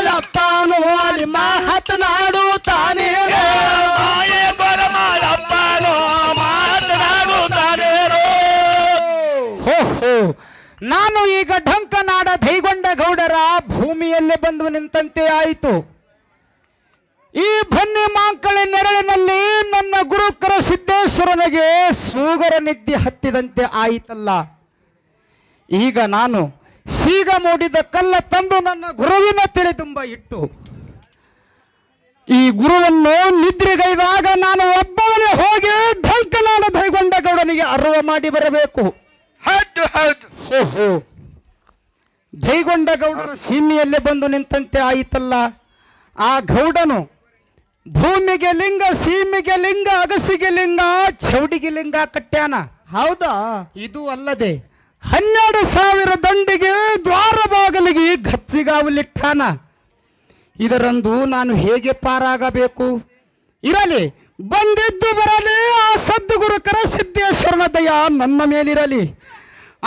ಕೊರಮಾಳಪ್ಪನು ಅಲ್ಲಿ ಮಾತನಾಡುತ್ತಾನೆ ಮಾಯೆ ಕೊರಮಾಳಪ್ಪನು ಮಾತನಾಡುತ್ತಾನೆ ಹೋ ಹೋ ನಾನು ಈಗ ಢಂಕನಾಡ ದೈಗೊಂಡ ಗೌಡರ ಭೂಮಿಯಲ್ಲೇ ಬಂದು ನಿಂತಂತೆ ಆಯಿತು ಈ ಬನ್ನಿ ಮಾಂಕಳಿ ನೆರಳಿನಲ್ಲಿ ನನ್ನ ಗುರುಕರ ಸಿದ್ದೇಶ್ವರನಿಗೆ ಸೂಗರ ನಿದ್ದೆ ಹತ್ತಿದಂತೆ ಆಯಿತಲ್ಲ ಈಗ ನಾನು ಸೀಗ ಮೂಡಿದ ಕಲ್ಲ ತಂದು ನನ್ನ ಗುರುವಿನ ತೆರೆ ತುಂಬ ಇಟ್ಟು ಈ ಗುರುವನ್ನು ನಿದ್ರೆಗೈದಾಗ ನಾನು ಒಬ್ಬವನೇ ಹೋಗಿ ಢಂಕನಾಡ ದೈಗೊಂಡ ಗೌಡನಿಗೆ ಅರ್ವ ಮಾಡಿ ಬರಬೇಕು ಹೌದು ಹೌದು ಓಹೋ ದೈಗೊಂಡ ಗೌಡರ ಸೀಮೆಯಲ್ಲೇ ಬಂದು ನಿಂತಂತೆ ಆಯಿತಲ್ಲ ಆ ಗೌಡನು ಭೂಮಿಗೆ ಲಿಂಗ ಸೀಮೆಗೆ ಲಿಂಗ ಅಗಸಿಗೆ ಲಿಂಗ ಚೌಡಿಗೆ ಲಿಂಗ ಕಟ್ಟ್ಯಾನ ಹೌದಾ ಇದು ಅಲ್ಲದೆ 12,000 ದಂಡಿಗೆ ದ್ವಾರ ಬಾಗಿಲಿಗೆ ಗಚ್ಚಿಗಾವಲಿಟ್ಟಾನ ಇದರಂದು ನಾನು ಹೇಗೆ ಪಾರಾಗಬೇಕು ಇರಲಿ ಬಂದಿದ್ದು ಬರಲಿ ಆ ಸದ್ಗುರುಕರ ಸಿದ್ದೇಶ್ವರನ ದಯ ನನ್ನ ಮೇಲಿರಲಿ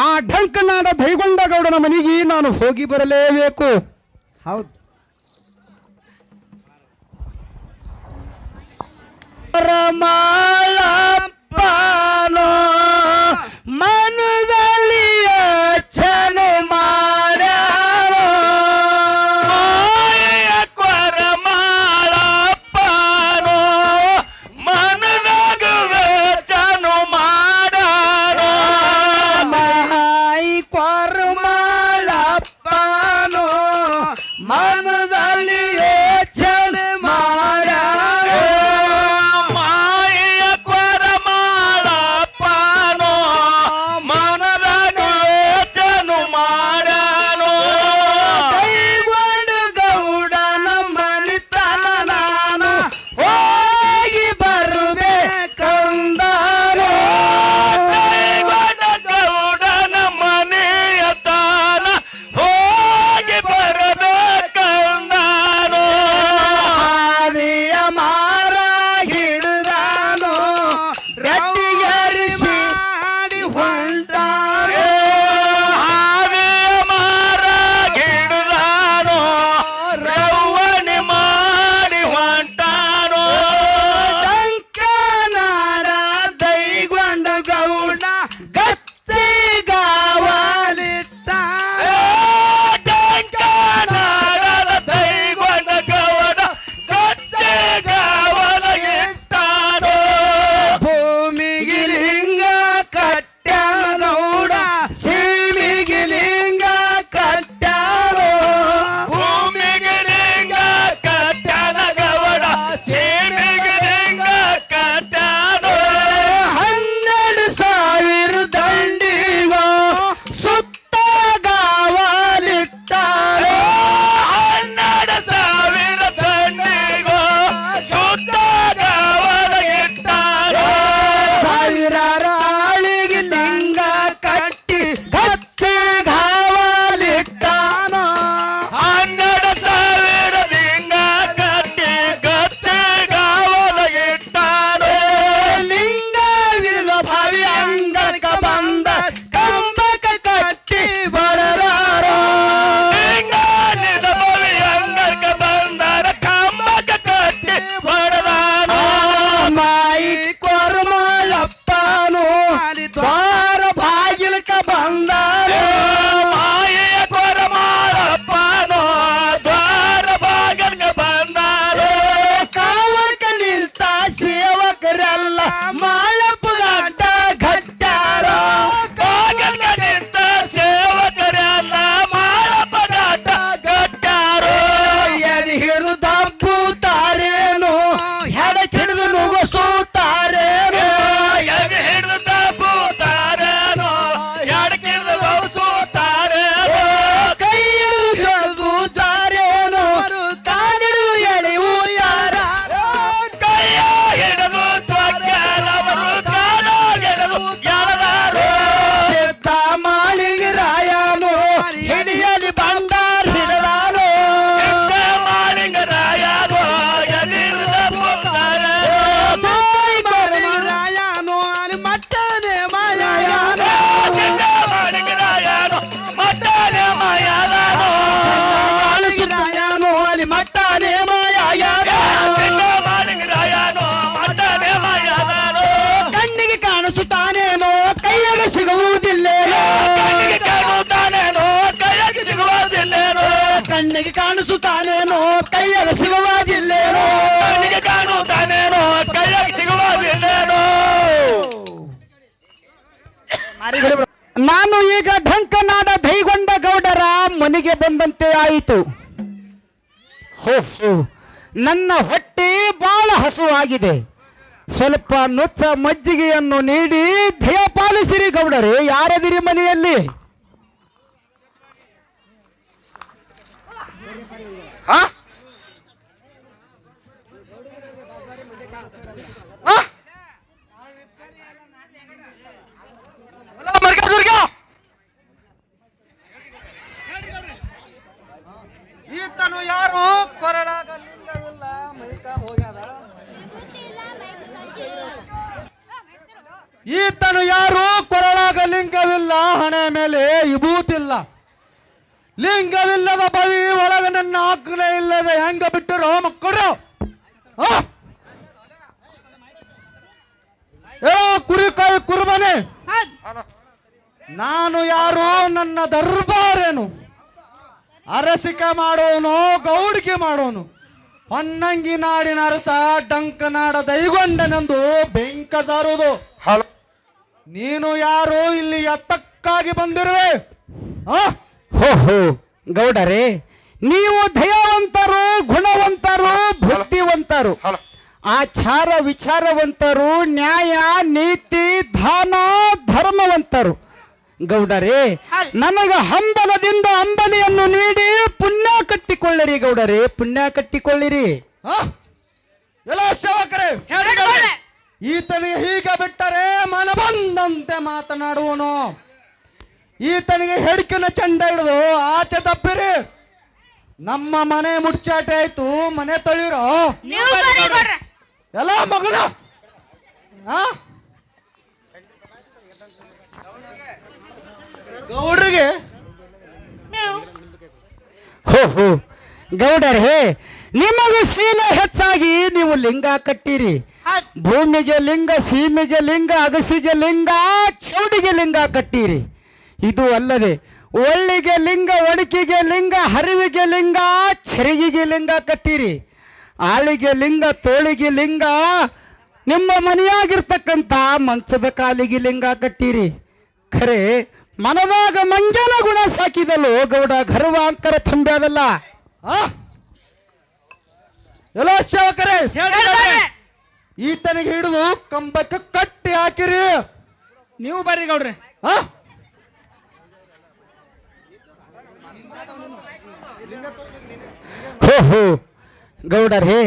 ಆ ಢಂಕನಾಡ ದೈಗೊಂಡ ಗೌಡನ ಮನೆಗೆ ನಾನು ಹೋಗಿ ಬರಲೇಬೇಕು ಹೌದು ಕೊರಮಾಳಪ್ಪನೋ ಮನದಲ್ಲಿ ಯೋಚನೆ ಮಾಡ್ಯಾರೋ ಮಾಯೆಯ ಕೊರಮಾಳಪ್ಪನು ಮನದಾಗ ವೇಚನು ಮಾಡಾರೋ ಮಾಯಿ ಕೊರಮಾಳಪ್ಪನೋ ಮನದಲ್ಲಿ ಯೋಚನೆ ಮಾಡ್ಯಾರೋ ಮಾಯೆಯ ಕಣ್ಣಿಗೆ ಕಾಣಿಸುತ್ತಾನೇನೋ ಕೈಯಾಗ ಸಿಗುವುದಿಲ್ಲೇನೋ ಕಣ್ಣಿಗೆ ಕಾಣುತ್ತಾನೇನೋ ಕೈಯಾಗಿ ಸಿಗುವುದಿಲ್ಲೇನೋ. ನಾನು ಈಗ ಢಂಕನಾಡ ದೈಗೊಂಡ ಗೌಡರ ಮನೆಗೆ ಬಂದಂತೆ ಆಯಿತು. ಹೋ ನನ್ನ ಹೊಟ್ಟೆ ಬಹಳ ಹಸುವಾಗಿದೆ. ಸ್ವಲ್ಪ ನುಚ್ಚ ಮಜ್ಜಿಗೆಯನ್ನು ನೀಡಿ ದಯ ಪಾಲಿಸಿರಿ ಗೌಡರೇ. ಯಾರದಿರಿ ಮನೆಯಲ್ಲಿ? ಹಾ ಮರ್ಕದುರ್ಗ ಈತನು ಯಾರು? ಕೊರಳಾಗ ಲಿಂಗವಿಲ್ಲ, ಮೈಕ ಹೋಗ್ಯದ. ಈತನು ಯಾರು? ಕೊರಳಾಗ ಲಿಂಗವಿಲ್ಲ, ಹಣೆ ಮೇಲೆ ವಿಭೂತಿಲ್ಲ. ಲಿಂಗವಿಲ್ಲದ ಬವಿ ಒಳಗ ನನ್ನ ಆಜ್ಞೆ ಇಲ್ಲದೆ ಹೆಂಗ ಬಿಟ್ಟರು ಮಕ್ಕಳು? ಕುರಿಕಾಯಿ ಕುರುಬನೆ, ನಾನು ಯಾರು? ನನ್ನ ದರ್ಬಾರೇನು? ಅರಸಿಕೆ ಮಾಡೋನು, ಗೌಡಿಕೆ ಮಾಡೋನು, ಹೊನ್ನಂಗಿ ನಾಡಿನ ಅರಸ ಡಂಕನಾಡ ದೈಗೊಂಡನೆಂದು ಬೆಂಕ ಸಾರುವುದು. ನೀನು ಯಾರು? ಇಲ್ಲಿ ಎತ್ತಕ್ಕಾಗಿ ಬಂದಿರುವೆ? ಹೋ ಗೌಡರೇ, ನೀವು ದಯಾವಂತರು, ಗುಣವಂತರು, ಬುದ್ಧಿವಂತರು, ಆಚಾರ ವಿಚಾರವಂತರು, ನ್ಯಾಯ ನೀತಿ ದಾನ ಧರ್ಮವಂತರು. ಗೌಡರೇ, ನನಗ ಹಂಬಲದಿಂದ ಅಂಬಲಿಯನ್ನು ನೀಡಿ ಪುಣ್ಯ ಕಟ್ಟಿಕೊಳ್ಳಿರಿ ಗೌಡರೇ, ಪುಣ್ಯ ಕಟ್ಟಿಕೊಳ್ಳಿರಿ. ಎಲ್ಲ ಸೇವಕರೇ, ಈತನಿಗೆ ಹೀಗೆ ಬಿಟ್ಟರೆ ಮನ ಬಂದಂತೆ ಮಾತನಾಡುವನು. ಈತನಿಗೆ ಹೆಡ್ಕಿನ ಚಂಡ ಹಿಡಿದು ಆಚೆ ತಪ್ಪಿರಿ. ನಮ್ಮ ಮನೆ ಮುಚ್ಚಾಟೆ ಆಯ್ತು, ಮನೆ ತೊಳಿರೋ ಎಲ್ಲ ಮಗನ. ಗೌಡ್ರಿಗೆ ಹೋ ಗೌಡರೇ, ನಿಮಗೆ ಶೀಲ ಹೆಚ್ಚಾಗಿ ನೀವು ಲಿಂಗ ಕಟ್ಟಿರಿ. ಭೂಮಿಗೆ ಲಿಂಗ, ಸೀಮೆಗೆ ಲಿಂಗ, ಅಗಸಿಗೆ ಲಿಂಗ, ಚೌಡಿಗೆ ಲಿಂಗ ಕಟ್ಟಿರಿ. ಇದು ಅಲ್ಲದೆ ಒಳ್ಳಿಗೆ ಲಿಂಗ, ಒಡಕಿಗೆ ಲಿಂಗ, ಹರಿವಿಗೆ ಲಿಂಗ, ಚರಿಗಿಗೆ ಲಿಂಗ ಕಟ್ಟಿರಿ. ಆಳಿಗೆ ಲಿಂಗ, ತೋಳಿಗೆ ಲಿಂಗ, ನಿಮ್ಮ ಮನೆಯಾಗಿರ್ತಕ್ಕಂಥ ಮಂಚದ ಕಾಲಿಗೆ ಲಿಂಗ ಕಟ್ಟಿರಿ. ಖರೆ ಮನದಾಗ ಮಂಜನ ಗುಣ ಸಾಕಿದಲ್ಲೋ ಗೌಡ, ಗರ್ವಾಂಕರ ತುಂಬ್ಯಾದಲ್ಲ. ಎಲ್ಲ ಸೇವಕರೇ, ಈತನಿಗೆ ಹಿಡಿದು ಕಂಬಕ್ಕೆ ಕಟ್ಟಿ ಹಾಕಿರಿ. ನೀವು ಬರ್ರಿ ಗೌಡ್ರೆ. ಹೋ ಗೌಡರೇ,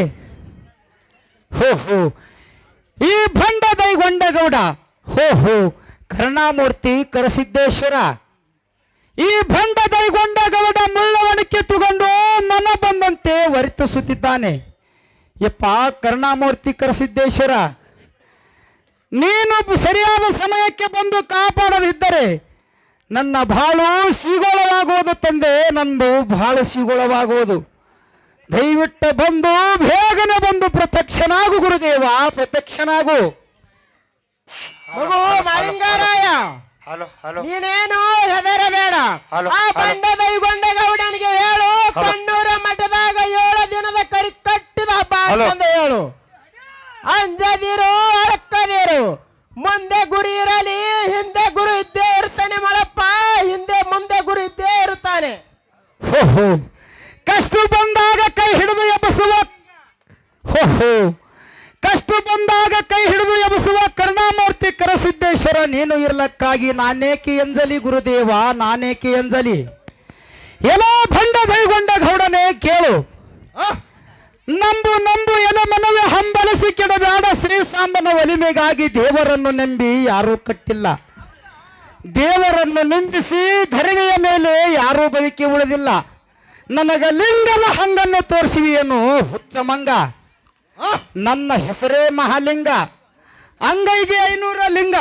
ಹೋ ಈ ಭಂಡ ದೈಗೊಂಡ ಗೌಡ, ಹೋ ಕರುಣಾಮೂರ್ತಿ ಕರಸಿದ್ದೇಶ್ವರ, ಈ ಭಂಡ ದೈಗೊಂಡ ಗೌಡ ಮುಳ್ಳವಣಿಕೆ ತಗೊಂಡು ಮನ ಬಂದಂತೆ ವರ್ತಿಸುತ್ತಿದ್ದಾನೆ. ಯಪ್ಪ ಕರುಣಾಮೂರ್ತಿ ಕರಸಿದ್ದೇಶ್ವರ, ನೀನು ಸರಿಯಾದ ಸಮಯಕ್ಕೆ ಬಂದು ಕಾಪಾಡದಿದ್ದರೆ ನನ್ನ ಬಾಳು ಸಿಗೋಳವಾಗುವುದು ತಂದೆ, ನಂದು ಬಾಳು ಸಿಗೋಳವಾಗುವುದು. ದಯವಿಟ್ಟು ಬಂದು ಬೇಗನೆ ಬಂದು ಪ್ರತ್ಯಕ್ಷನಾಗು ಗುರುದೇವ, ಪ್ರತ್ಯಕ್ಷನಾಗು. ಮಗು ಮಾಳಿಂಗರಾಯ, ನೀನೇನು ಹೆದರಬೇಡ. ಆ ಬಂಡ ದೈಗೊಂಡ ಗೌಡನಿಗೆ ಹೇಳು, ಕಣ್ಣೂರ ಮಠದಾಗ 7 ದಿನದ ಕರಿ ಕಟ್ಟಿದ ಹಬ್ಬ ಅಂತ ಹೇಳು. ಅಂಜದಿರು, ಅಳಕ್ಕದಿರು. ಮುಂದೆ ಗುರಿ ಇರಲಿ, ಹಿಂದೆ ಗುರು ಇದ್ದೇ ಇರ್ತಾನೆ ಮಳಪ್ಪ, ಹಿಂದೆ ಮುಂದೆ ಗುರು ಇದ್ದೇ ಇರುತ್ತಾನೆ. ಕಷ್ಟ ಬಂದಾಗ ಕೈ ಹಿಡಿದು ಎಬ್ಬಿಸುವ, ಕಷ್ಟ ಬಂದಾಗ ಕೈ ಹಿಡಿದು ಎಬ್ಬಿಸುವ ಕರುಣಾಮೂರ್ತಿ ಕರಸಿದ್ದೇಶ್ವರ ನೀನು ಇರ್ಲಕ್ಕಾಗಿ ನಾನೇಕೆ ಎಂಜಲಿ ಗುರುದೇವ, ನಾನೇಕೆ ಎಂಜಲಿ. ಎಲ್ಲ ಭಂಡ ದೈಗೊಂಡ ಗೌಡನೆ ಕೇಳು. ನಂಬು ನಂಬು ಎಲ ಮನವೇ ಹಂಬಲಿಸಿ ಕೆಡಬೇಡ. ಶ್ರೀ ಸಾಂಬನ ಒಲಿಮೆಗಾಗಿ ದೇವರನ್ನು ನಂಬಿ ಯಾರೂ ಕಟ್ಟಿಲ್ಲ. ದೇವರನ್ನು ನಿಂದಿಸಿ ಧರಣಿಯ ಮೇಲೆ ಯಾರೂ ಬದುಕಿ ಉಳಿದಿಲ್ಲ. ನನಗ ಲಿಂಗದ ಹಂಗನ್ನು ತೋರಿಸಿವಿಯೇನು ಹುಚ್ಚ ಮಂಗ? ನನ್ನ ಹೆಸರೇ ಮಹಾಲಿಂಗ, ಅಂಗೈಗೆ 500 ಲಿಂಗ.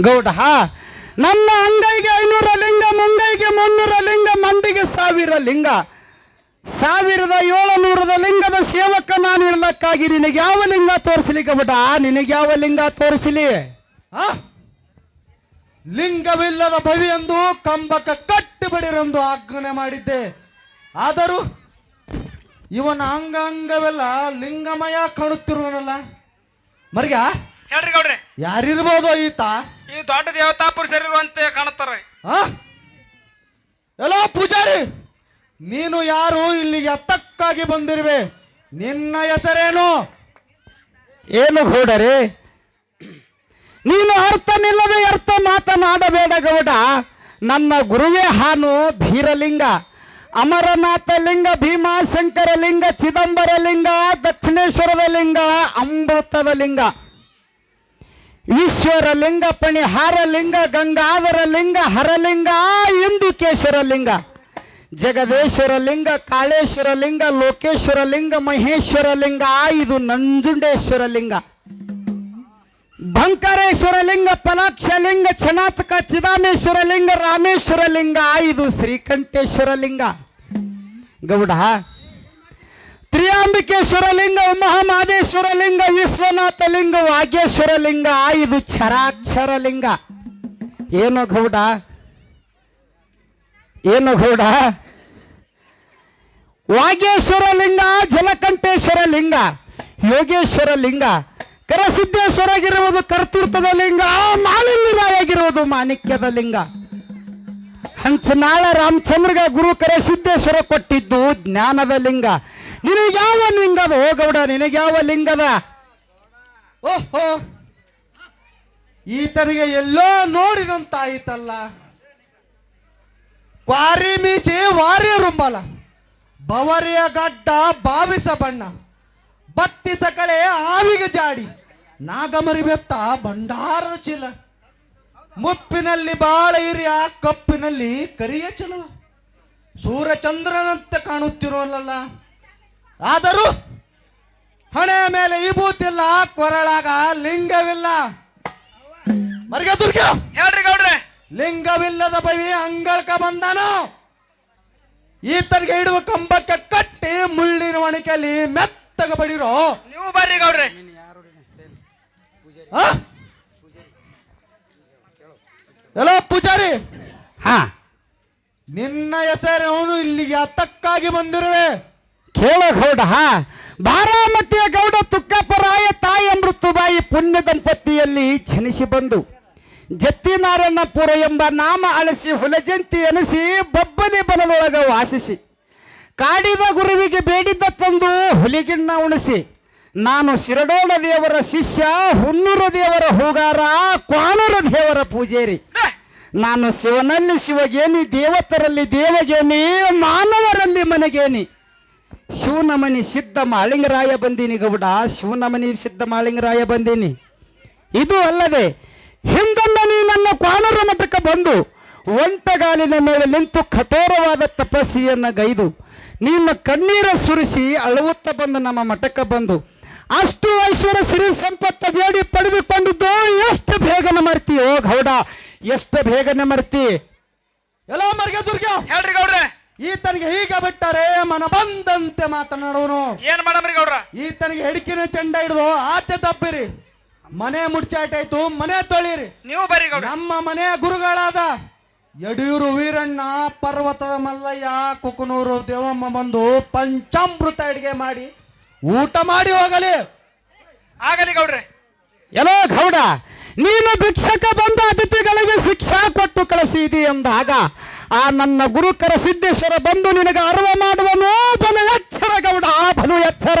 ಗೌಡ, ನನ್ನ ಅಂಗೈಗೆ 500 ಲಿಂಗ, ಮುಂಗೈಗೆ 300 ಲಿಂಗ, ಮಂದಿಗೆ 1000 ಲಿಂಗ. 1700 ಲಿಂಗದ ಸೇವಕ ನಾನು ಇರ್ಲಕ್ಕಾಗಿ ನಿನಗೆ ಯಾವ ಲಿಂಗ ತೋರಿಸಲಿ ಗೌಡ? ನಿನಗೆ ಯಾವ ಲಿಂಗ ತೋರಿಸಲಿ? ಲಿಂಗವಿಲ್ಲದ ಭವಿ ಎಂದು ಕಂಬಕ್ಕೆ ಕಟ್ಟಿಬಿಡಿರೆಂದು ಆಜ್ಞೆ ಮಾಡಿದ್ದೆ. ಆದರೂ ಇವನ ಅಂಗವೆಲ್ಲ ಲಿಂಗಮಯ ಕಾಣುತ್ತಿರುವನಲ್ಲ. ಮರ್ಗ ಹೇಳ್ರಿ ಗೌಡ್ರೆ, ಯಾರಿರ್ಬೋದು ಈತ? ಈ ದೊಡ್ಡ ದೇವತಾ ಪುರುಷರಿರುವಂತೆ ಕಾಣುತ್ತಾರ. ಎಲ್ಲೋ ಪೂಜಾರಿ, ನೀನು ಯಾರು? ಇಲ್ಲಿಗೆ ಹತ್ತಕ್ಕಾಗಿ ಬಂದಿರುವೆ. ನಿನ್ನ ಹೆಸರೇನು? ಏನು ಗೌಡರೇ, ನೀನು ಅರ್ಥ ನಿಲ್ಲದೆ ಅರ್ಥ ಮಾತನಾಡಬೇಡ ಗೌಡ. ನನ್ನ ಗುರುವೇ ಹಾನು ಧೀರಲಿಂಗ, ಅಮರನಾಥ ಲಿಂಗ, ಭೀಮಾಶಂಕರ ಲಿಂಗ, ಚಿದಂಬರ ಲಿಂಗ, ದಕ್ಷಿಣೇಶ್ವರದ ಲಿಂಗ, ಅಮೃತದ ಲಿಂಗ, ಈಶ್ವರ ಲಿಂಗ, ಪಣಿಹಾರ ಲಿಂಗ, ಗಂಗಾಧರ ಲಿಂಗ, ಹರಲಿಂಗ, ಇಂದುಕೇಶ್ವರ ಲಿಂಗ, ಜಗದೇಶ್ವರ ಲಿಂಗ, ಕಾಳೇಶ್ವರ ಲಿಂಗ, ಲೋಕೇಶ್ವರ ಲಿಂಗ, ಮಹೇಶ್ವರ ಲಿಂಗ, ಇದು ನಂಜುಂಡೇಶ್ವರ ಲಿಂಗ, ಬಂಕರೇಶ್ವರ ಲಿಂಗ, ಪಲಾಕ್ಷ ಲಿಂಗ, ಚನಾತಕ, ಚಿದಾಮೇಶ್ವರ ಲಿಂಗ, ರಾಮೇಶ್ವರ ಲಿಂಗ, ಇದು ಶ್ರೀಕಂಠೇಶ್ವರ ಲಿಂಗ. ಗೌಡ, ತ್ರಿಯಾಂಬಿಕೇಶ್ವರ ಲಿಂಗ, ಮಹಾಮಾದೇಶ್ವರ ಲಿಂಗ, ವಿಶ್ವನಾಥ ಲಿಂಗ, ವಾಗೇಶ್ವರ ಲಿಂಗ, ಇದು ಕ್ಷರಾಕ್ಷರ ಲಿಂಗ. ಏನು ಗೌಡ, ಏನು ಗೌಡ? ವಾಗೇಶ್ವರ ಲಿಂಗ, ಜಲಕಂಠೇಶ್ವರ ಲಿಂಗ, ಯೋಗೇಶ್ವರ ಲಿಂಗ, ಕರಸಿದ್ದೇಶ್ವರ ಆಗಿರುವುದು ಕರ್ತೃತ್ವದ ಲಿಂಗ, ಮಾಲಿನ್ಯರಾಗಿರುವುದು ಮಾಣಿಕ್ಯದ ಲಿಂಗ. ಹಂಸನಾಳ ರಾಮಚಂದ್ರಗ ಗುರು ಕರಸಿದ್ದೇಶ್ವರ ಕೊಟ್ಟಿದ್ದು ಜ್ಞಾನದ ಲಿಂಗ. ನಿನಗೆ ಯಾವ ಲಿಂಗದ ಓ ಗೌಡ? ನಿನಗೆ ಯಾವ ಲಿಂಗದ? ಓಹೋ, ಈತನಿಗೆ ಎಲ್ಲೋ ನೋಡಿದಂತಾಯಿತಲ್ಲ. ಕ್ವಾರಿ ಮೀಸಿ ವಾರಿ ರುಂಬಲ, ಬವರಿಯ ಗಡ್ಡ ಬಾವಿಸ ಬಣ್ಣ, ಬತ್ತಿ ಸಕಳೆ ಆವಿಗೆ ಜಾಡಿ, ನಾಗಮರಿ ಬೆತ್ತ ಭಂಡಾರದ ಚೀಲ, ಮುಪ್ಪಿನಲ್ಲಿ ಬಾಳ ಹಿರಿಯ, ಕಪ್ಪಿನಲ್ಲಿ ಕರಿಯ ಚಲುವ, ಸೂರ್ಯಚಂದ್ರನಂತೆ ಕಾಣುತ್ತಿರೋಲ್ಲ. ಆದರೂ ಹಣೆ ಮೇಲೆ ವಿಭೂತಿಲ್ಲ, ಕೊರಳಾಗ ಲಿಂಗವಿಲ್ಲ. ಮರ್ಗ ದುರ್ಗ, ಹೇಳ್ರಿ ಗೌಡ್ರೆ, ಲಿಂಗವಿಲ್ಲದ ಬವಿ ಅಂಗಳಕ ಬಂದನು. ಈತನಿಗೆ ಹಿಡಿದು ಕಂಬಕ್ಕೆ ಕಟ್ಟಿ ಮುಳ್ಳಿನ ಒಣಕೆಯಲ್ಲಿ ಮೆತ್ತಗ ಬಡಿರೋ. ನೀವು ಬರ್ರಿ ಗೌಡ್ರೆ. ಎಲ್ಲೋ ಪೂಜಾರಿ, ಹಾ, ನಿನ್ನ ಹೆಸರು ಇಲ್ಲಿಗೆ ಹತ್ತಕ್ಕಾಗಿ ಬಂದಿರುವೆ. ಕೇಳ ಗೌಡ, ಬಾರಾಮತಿಯ ಗೌಡ ತುಕ್ಕಪ್ಪರಾಯ ತಾಯಿ ಅಮೃತಬಾಯಿ ಪುಣ್ಯ ದಂಪತಿಯಲ್ಲಿ ಜನಿಸಿ ಬಂದು ಜತ್ತಿನಾರಾಯಣಪುರ ಎಂಬ ನಾಮ ಅಳಿಸಿ ಹುಲಜಂತಿ ಎನಿಸಿ ಬಬ್ಬಲಿ ಬನದೊಳಗ ವಾಸಿಸಿ ಕಾಡಿದ ಗುರುವಿಗೆ ಬೇಡಿದ್ದ ತಂದು ಹುಲಿಗಿಣ್ಣ ಉಣಿಸಿ ನಾನು ಶಿರಡೋಣ ದೇವರ ಶಿಷ್ಯ, ಹುನ್ನೂರ ದೇವರ ಹೂಗಾರ, ಕ್ವಾಣೂರ ದೇವರ ಪೂಜೇರಿ. ನಾನು ಶಿವನಲ್ಲಿ ಶಿವಗೇನಿ, ದೇವತರಲ್ಲಿ ದೇವಗೇನಿ, ಮಾನವರಲ್ಲಿ ಮನೆಗೇನಿ. ಶಿವನಮನಿ ಸಿದ್ಧ ಮಾಳಿಂಗರಾಯ ಬಂದೀನಿ ಗೌಡ, ಶಿವನಮನಿ ಸಿದ್ಧ ಮಾಳಿಂಗರಾಯ ಬಂದೀನಿ. ಇದು ಅಲ್ಲದೆ ಹಿಂದೊಮ್ಮೆ ನೀ ನನ್ನ ಕ್ವಾಣೂರ ಮಠಕ್ಕೆ ಬಂದು ಒಂಟಗಾಲಿನ ಮೇಲೆ ನಿಂತು ಕಠೋರವಾದ ತಪಸ್ಸಿಯನ್ನು ಗೈದು ನಿನ್ನ ಕಣ್ಣೀರ ಸುರಿಸಿ ಅಳುವುತ್ತ ಬಂದು ನಮ್ಮ ಮಠಕ್ಕೆ ಬಂದು ಅಷ್ಟು ಐಶ್ವರ್ಯ ಸಿರಿ ಸಂಪತ್ತ ಬೇಡಿ ಪಡೆದುಕೊಂಡಿದ್ದು ಎಷ್ಟು ಬೇಗನೆ ಮರ್ತೀಯೋ ಗೌಡ, ಎಷ್ಟು ಬೇಗನೆ ಮರ್ತಿ. ಎಲ್ಲ ಮರ್ಗ ದುರ್ಗ, ಹೇಳ್ರಿ ಗೌಡ್ರೆ. ಈತನಿಗೆ ಹೀಗ ಬಿಟ್ಟರೆ ಮನ ಬಂದಂತೆ ಮಾತನಾಡುವನು. ಏನ್ ಮಾಡಮ್ರಿ ಗೌಡ್ರ? ಈತನಿಗೆ ಹೆಡಿಕಿನ ಚೆಂಡ ಹಿಡಿದು ಆಚೆ ತಪ್ಪಿರಿ, ಮನೆ ಮುಡ್ಚಾಟಾಯ್ತು, ಮನೆ ತೊಳಿರಿ. ನೀವು ಬರ್ರಿ ಗೌಡ್ರ. ನಮ್ಮ ಮನೆಯ ಗುರುಗಳಾದ ಯಡಿಯೂರು ವೀರಣ್ಣ, ಪರ್ವತದ ಮಲ್ಲಯ್ಯ, ಕುಕನೂರು ದೇವಮ್ಮ ಬಂದು ಪಂಚಾಮೃತ ಅಡಿಗೆ ಮಾಡಿ ಊಟ ಮಾಡಿ ಹೋಗಲಿ. ಆಗಲಿ ಗೌಡ್ರೆ. ಎಲ್ಲೋ ಗೌಡ, ನೀನು ಭಿಕ್ಷಕ ಬಂದ ಅತಿಥಿಗಳಿಗೆ ಶಿಕ್ಷಾ ಕೊಟ್ಟು ಕಳಿಸಿದಿ ಎಂದಾಗ ಆ ನನ್ನ ಗುರುಕರ ಸಿದ್ದೇಶ್ವರ ಬಂದು ನಿನಗೆ ಅರ್ವ ಮಾಡುವನು. ಬಲು ಎಚ್ಚರ ಗೌಡ, ಬಲು ಎಚ್ಚರ.